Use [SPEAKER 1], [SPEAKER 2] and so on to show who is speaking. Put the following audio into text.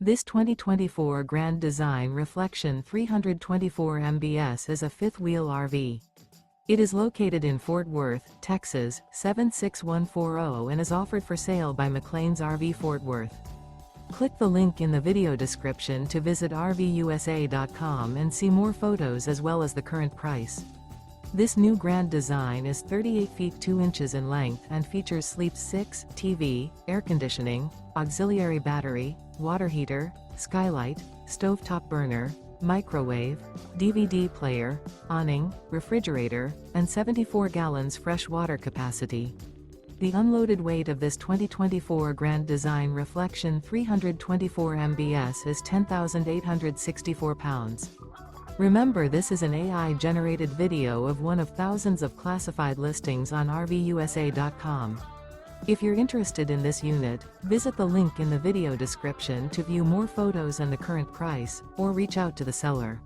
[SPEAKER 1] This 2024 Grand Design Reflection 324 mbs is a fifth-wheel RV. It is located in Fort Worth, Texas, 76140 and is offered for sale by McClain's RV Fort Worth. Click the link in the video description to visit RVUSA.com and see more photos as well as the current price. This new Grand Design is 38 feet 2 inches in length and features Sleep 6, TV, air conditioning, auxiliary battery, water heater, skylight, stovetop burner, microwave, DVD player, awning, refrigerator, and 74 gallons fresh water capacity. The unloaded weight of this 2024 Grand Design Reflection 324 mbs is 10,864 pounds. Remember, this is an AI-generated video of one of thousands of classified listings on RVUSA.com. If you're interested in this unit, visit the link in the video description to view more photos and the current price, or reach out to the seller.